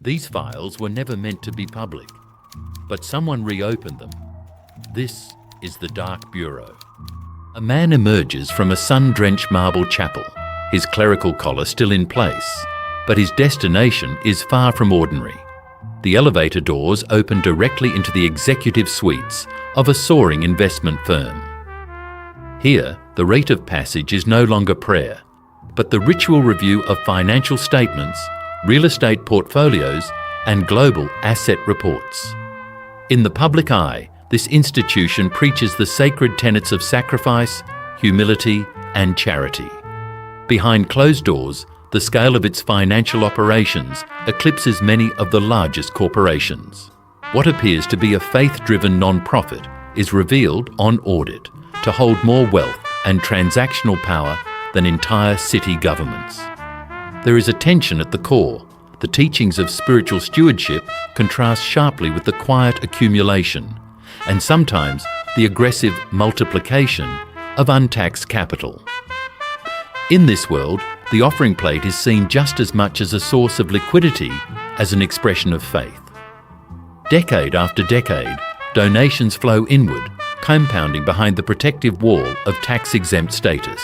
These files were never meant to be public, but someone reopened them. This is the Dark Bureau. A man emerges from a sun-drenched marble chapel, his clerical collar still in place, but his destination is far from ordinary. The elevator doors open directly into the executive suites of a soaring investment firm. Here, the rite of passage is no longer prayer, but the ritual review of financial statements, real estate portfolios, and global asset reports. In the public eye, this institution preaches the sacred tenets of sacrifice, humility, and charity. Behind closed doors, the scale of its financial operations eclipses many of the largest corporations. What appears to be a faith-driven non-profit is revealed on audit to hold more wealth and transactional power than entire city governments. There is a tension at the core. The teachings of spiritual stewardship contrast sharply with the quiet accumulation and sometimes the aggressive multiplication of untaxed capital. In this world, the offering plate is seen just as much as a source of liquidity as an expression of faith. Decade after decade, donations flow inward, compounding behind the protective wall of tax-exempt status.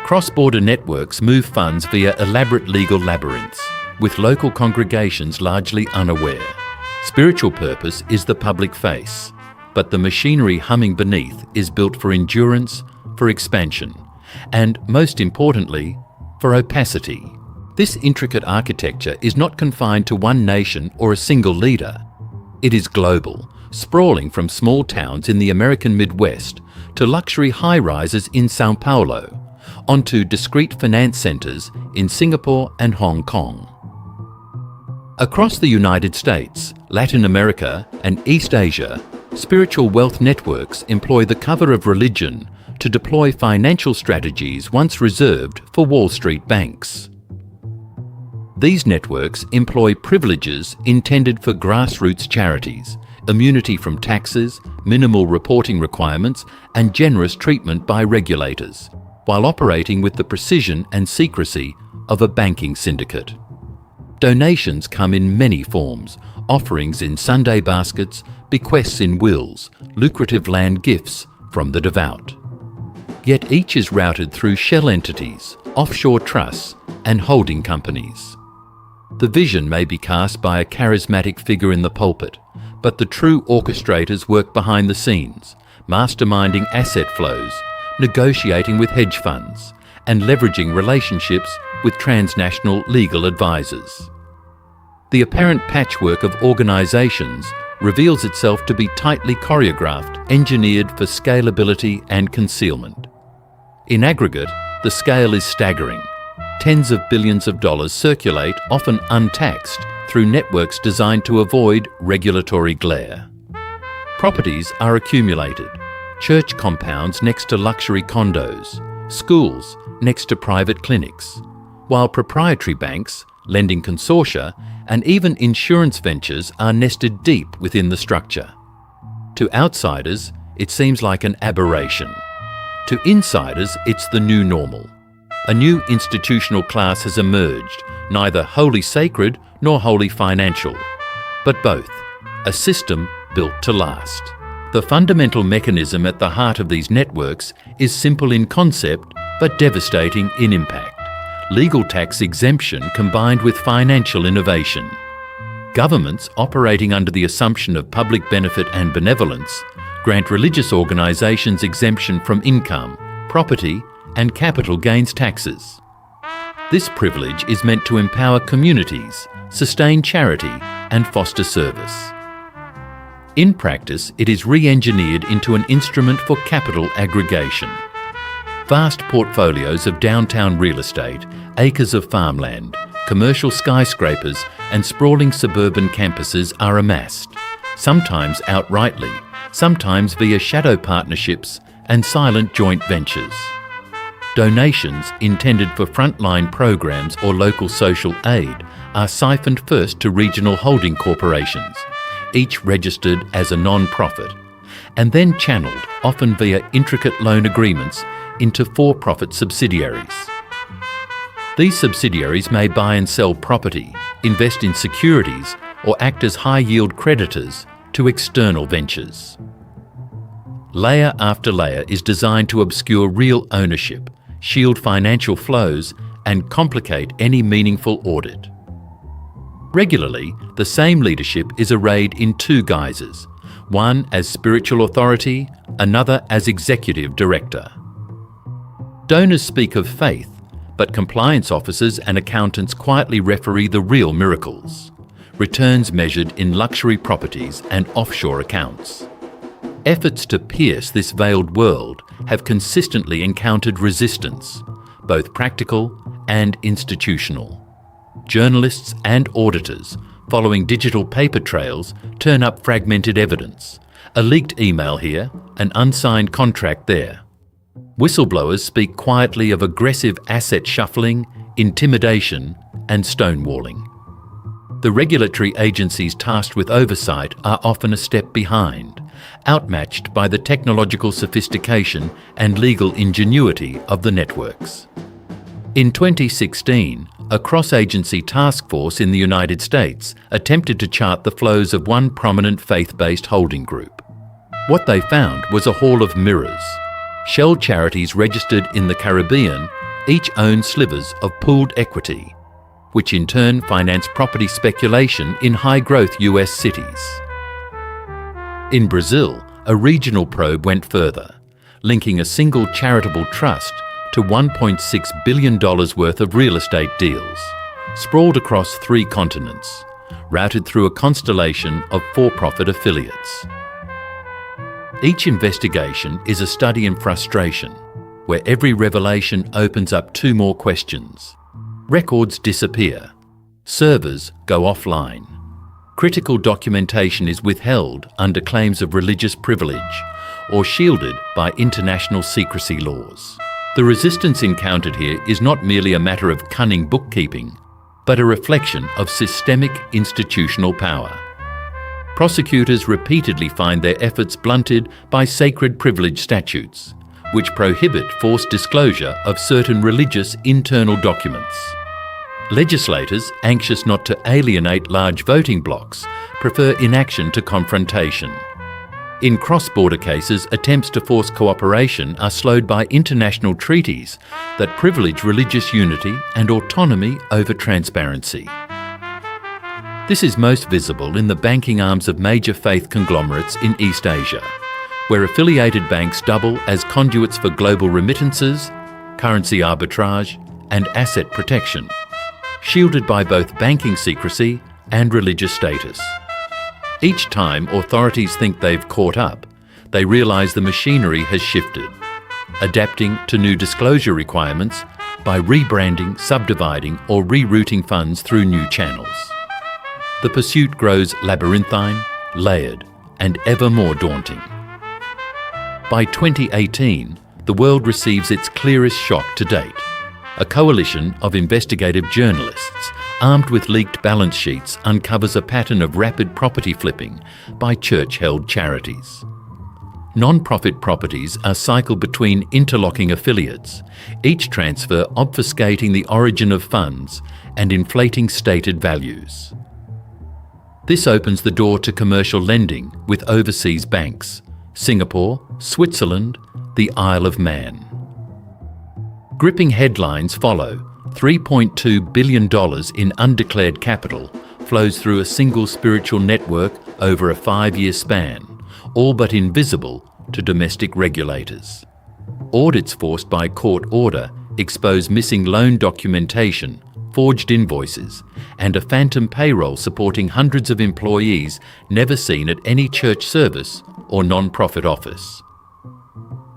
Cross-border networks move funds via elaborate legal labyrinths, with local congregations largely unaware. Spiritual purpose is the public face, but the machinery humming beneath is built for endurance, for expansion, and, most importantly, for opacity. This intricate architecture is not confined to one nation or a single leader. It is global, sprawling from small towns in the American Midwest to luxury high-rises in Sao Paulo, onto discrete finance centres in Singapore and Hong Kong. Across the United States, Latin America, and East Asia, spiritual wealth networks employ the cover of religion to deploy financial strategies once reserved for Wall Street banks. These networks employ privileges intended for grassroots charities, immunity from taxes, minimal reporting requirements, and generous treatment by regulators, while operating with the precision and secrecy of a banking syndicate. Donations come in many forms: offerings in Sunday baskets, bequests in wills, lucrative land gifts from the devout. Yet each is routed through shell entities, offshore trusts, and holding companies. The vision may be cast by a charismatic figure in the pulpit, but the true orchestrators work behind the scenes, masterminding asset flows, negotiating with hedge funds, and leveraging relationships with transnational legal advisors. The apparent patchwork of organisations reveals itself to be tightly choreographed, engineered for scalability and concealment. In aggregate, the scale is staggering. Tens of billions of dollars circulate, often untaxed, through networks designed to avoid regulatory glare. Properties are accumulated: church compounds next to luxury condos, schools next to private clinics, while proprietary banks, lending consortia, and even insurance ventures are nested deep within the structure. To outsiders, it seems like an aberration. To insiders, it's the new normal. A new institutional class has emerged, neither wholly sacred nor wholly financial, but both, a system built to last. The fundamental mechanism at the heart of these networks is simple in concept, but devastating in impact. Legal tax exemption combined with financial innovation. Governments operating under the assumption of public benefit and benevolence grant religious organisations exemption from income, property, and capital gains taxes. This privilege is meant to empower communities, sustain charity, and foster service. In practice, it is re-engineered into an instrument for capital aggregation. Vast portfolios of downtown real estate, acres of farmland, commercial skyscrapers, and sprawling suburban campuses are amassed, sometimes outrightly, sometimes via shadow partnerships and silent joint ventures. Donations intended for frontline programs or local social aid are siphoned first to regional holding corporations, each registered as a non-profit, and then channeled, often via intricate loan agreements, into for-profit subsidiaries. These subsidiaries may buy and sell property, invest in securities, or act as high-yield creditors to external ventures. Layer after layer is designed to obscure real ownership, shield financial flows, and complicate any meaningful audit. Regularly, the same leadership is arrayed in two guises, one as spiritual authority, another as executive director. Donors speak of faith, but compliance officers and accountants quietly referee the real miracles, returns measured in luxury properties and offshore accounts. Efforts to pierce this veiled world have consistently encountered resistance, both practical and institutional. Journalists and auditors, following digital paper trails, turn up fragmented evidence, a leaked email here, an unsigned contract there. Whistleblowers speak quietly of aggressive asset shuffling, intimidation, and stonewalling. The regulatory agencies tasked with oversight are often a step behind, outmatched by the technological sophistication and legal ingenuity of the networks. In 2016, a cross-agency task force in the United States attempted to chart the flows of one prominent faith-based holding group. What they found was a hall of mirrors. Shell charities registered in the Caribbean each own slivers of pooled equity, which in turn finance property speculation in high-growth US cities. In Brazil, a regional probe went further, linking a single charitable trust to $1.6 billion worth of real estate deals, sprawled across 3 continents, routed through a constellation of for-profit affiliates. Each investigation is a study in frustration, where every revelation opens up 2 more questions. Records disappear. Servers go offline. Critical documentation is withheld under claims of religious privilege or shielded by international secrecy laws. The resistance encountered here is not merely a matter of cunning bookkeeping, but a reflection of systemic institutional power. Prosecutors repeatedly find their efforts blunted by sacred privilege statutes, which prohibit forced disclosure of certain religious internal documents. Legislators, anxious not to alienate large voting blocs, prefer inaction to confrontation. In cross-border cases, attempts to force cooperation are slowed by international treaties that privilege religious unity and autonomy over transparency. This is most visible in the banking arms of major faith conglomerates in East Asia, where affiliated banks double as conduits for global remittances, currency arbitrage, and asset protection, shielded by both banking secrecy and religious status. Each time authorities think they've caught up, they realise the machinery has shifted, adapting to new disclosure requirements by rebranding, subdividing or rerouting funds through new channels. The pursuit grows labyrinthine, layered and ever more daunting. By 2018, the world receives its clearest shock to date. A coalition of investigative journalists armed with leaked balance sheets uncovers a pattern of rapid property flipping by church-held charities. Non-profit properties are cycled between interlocking affiliates, each transfer obfuscating the origin of funds and inflating stated values. This opens the door to commercial lending with overseas banks, Singapore, Switzerland, the Isle of Man. Gripping headlines follow. $3.2 billion in undeclared capital flows through a single spiritual network over a 5-year span, all but invisible to domestic regulators. Audits forced by court order expose missing loan documentation, forged invoices, and a phantom payroll supporting hundreds of employees never seen at any church service or non-profit office.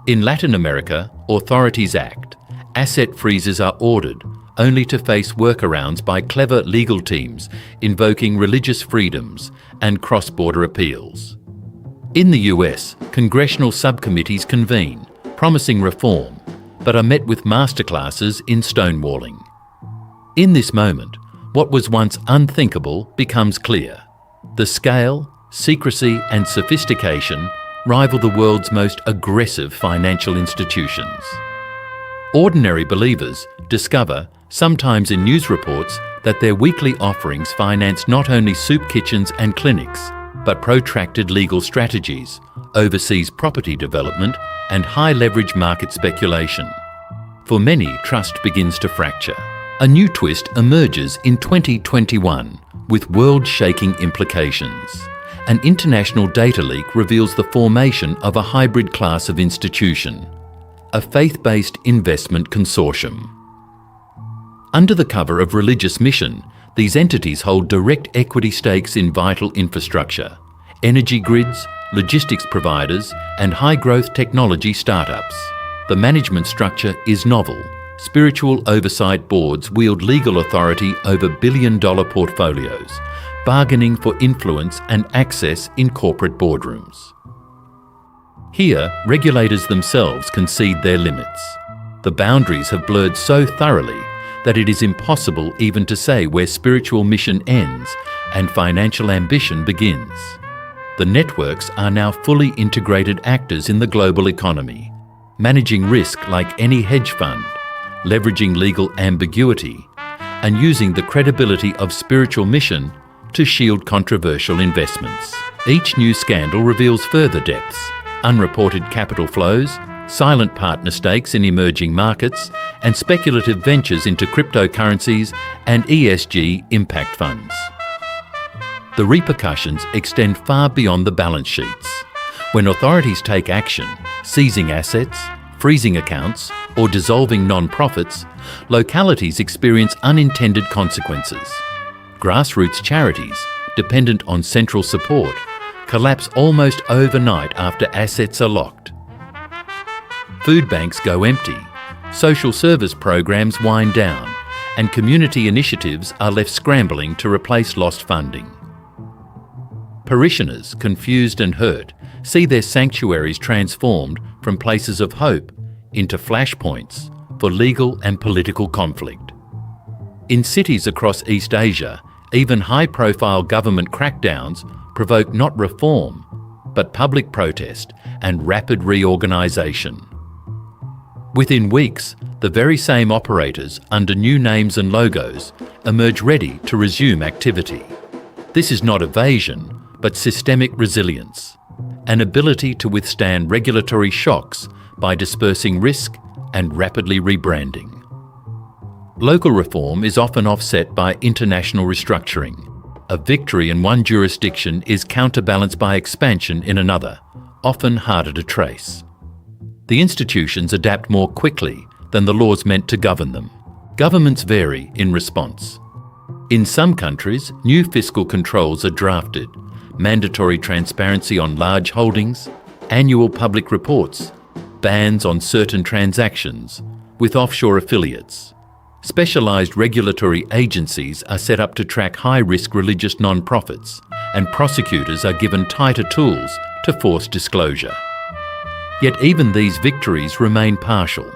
In Latin America, authorities act. Asset freezes are ordered, only to face workarounds by clever legal teams invoking religious freedoms and cross-border appeals. In the US, congressional subcommittees convene, promising reform, but are met with masterclasses in stonewalling. In this moment, what was once unthinkable becomes clear. The scale, secrecy, and sophistication rival the world's most aggressive financial institutions. Ordinary believers discover sometimes in news reports that their weekly offerings finance not only soup kitchens and clinics, but protracted legal strategies, overseas property development, and high-leverage market speculation. For many, trust begins to fracture. A new twist emerges in 2021 with world-shaking implications. An international data leak reveals the formation of a hybrid class of institution, a faith-based investment consortium. Under the cover of religious mission, these entities hold direct equity stakes in vital infrastructure, energy grids, logistics providers, and high-growth technology startups. The management structure is novel. Spiritual oversight boards wield legal authority over billion-dollar portfolios, bargaining for influence and access in corporate boardrooms. Here, regulators themselves concede their limits. The boundaries have blurred so thoroughly that it is impossible even to say where spiritual mission ends and financial ambition begins. The networks are now fully integrated actors in the global economy, managing risk like any hedge fund, leveraging legal ambiguity, and using the credibility of spiritual mission to shield controversial investments. Each new scandal reveals further depths: unreported capital flows, silent partner stakes in emerging markets, and speculative ventures into cryptocurrencies and ESG impact funds. The repercussions extend far beyond the balance sheets. When authorities take action, seizing assets, freezing accounts, or dissolving non-profits, localities experience unintended consequences. Grassroots charities, dependent on central support, collapse almost overnight after assets are locked. Food banks go empty, social service programs wind down, and community initiatives are left scrambling to replace lost funding. Parishioners, confused and hurt, see their sanctuaries transformed from places of hope into flashpoints for legal and political conflict. In cities across East Asia, even high-profile government crackdowns provoke not reform, but public protest and rapid reorganisation. Within weeks, the very same operators, under new names and logos, emerge ready to resume activity. This is not evasion, but systemic resilience, an ability to withstand regulatory shocks by dispersing risk and rapidly rebranding. Local reform is often offset by international restructuring. A victory in one jurisdiction is counterbalanced by expansion in another, often harder to trace. The institutions adapt more quickly than the laws meant to govern them. Governments vary in response. In some countries, new fiscal controls are drafted, mandatory transparency on large holdings, annual public reports, bans on certain transactions, with offshore affiliates. Specialised regulatory agencies are set up to track high-risk religious non-profits, and prosecutors are given tighter tools to force disclosure. Yet even these victories remain partial.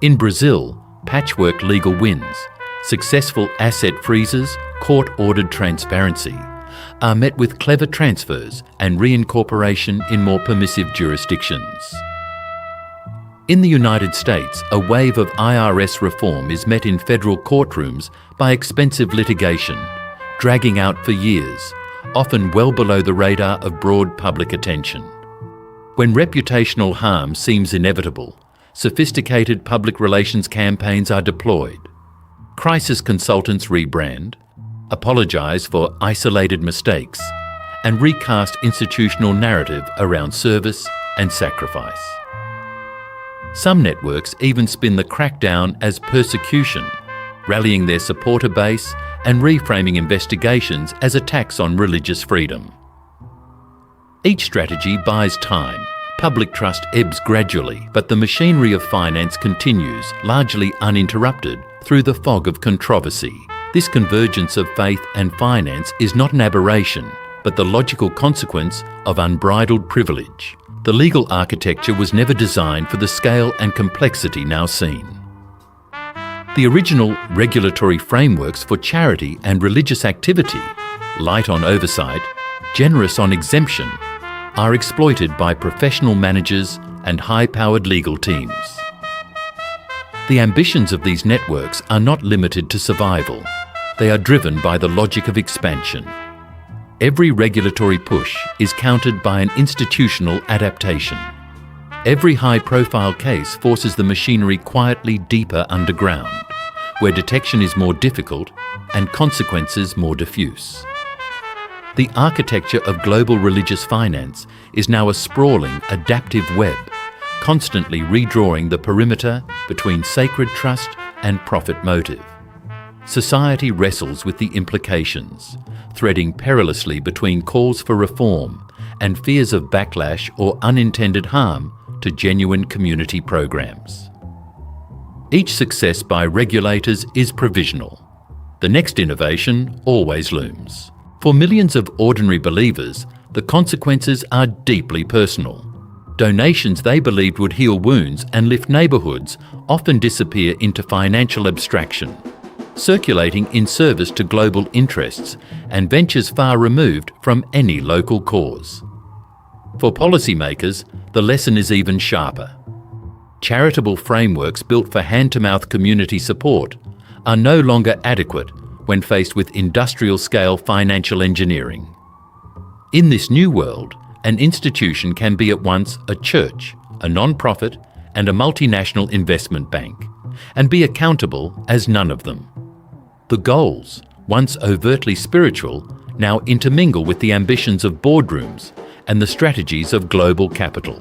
In Brazil, patchwork legal wins, successful asset freezes, court-ordered transparency, are met with clever transfers and reincorporation in more permissive jurisdictions. In the United States, a wave of IRS reform is met in federal courtrooms by expensive litigation, dragging out for years, often well below the radar of broad public attention. When reputational harm seems inevitable, sophisticated public relations campaigns are deployed. Crisis consultants rebrand, apologise for isolated mistakes, and recast institutional narrative around service and sacrifice. Some networks even spin the crackdown as persecution, rallying their supporter base and reframing investigations as attacks on religious freedom. Each strategy buys time. Public trust ebbs gradually, but the machinery of finance continues, largely uninterrupted, through the fog of controversy. This convergence of faith and finance is not an aberration, but the logical consequence of unbridled privilege. The legal architecture was never designed for the scale and complexity now seen. The original regulatory frameworks for charity and religious activity, light on oversight, generous on exemption, are exploited by professional managers and high-powered legal teams. The ambitions of these networks are not limited to survival. They are driven by the logic of expansion. Every regulatory push is countered by an institutional adaptation. Every high-profile case forces the machinery quietly deeper underground, where detection is more difficult and consequences more diffuse. The architecture of global religious finance is now a sprawling, adaptive web, constantly redrawing the perimeter between sacred trust and profit motive. Society wrestles with the implications, threading perilously between calls for reform and fears of backlash or unintended harm to genuine community programs. Each success by regulators is provisional. The next innovation always looms. For millions of ordinary believers, the consequences are deeply personal. Donations they believed would heal wounds and lift neighbourhoods often disappear into financial abstraction, circulating in service to global interests and ventures far removed from any local cause. For policymakers, the lesson is even sharper. Charitable frameworks built for hand-to-mouth community support are no longer adequate when faced with industrial-scale financial engineering. In this new world, an institution can be at once a church, a non-profit, and a multinational investment bank, and be accountable as none of them. The goals, once overtly spiritual, now intermingle with the ambitions of boardrooms and the strategies of global capital.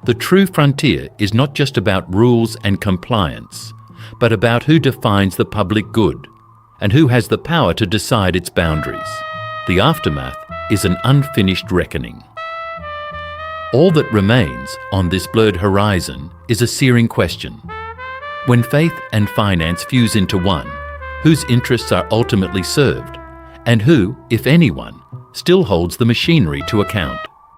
The true frontier is not just about rules and compliance, but about who defines the public good and who has the power to decide its boundaries. The aftermath is an unfinished reckoning. All that remains on this blurred horizon is a searing question. When faith and finance fuse into one, whose interests are ultimately served, and who, if anyone, still holds the machinery to account?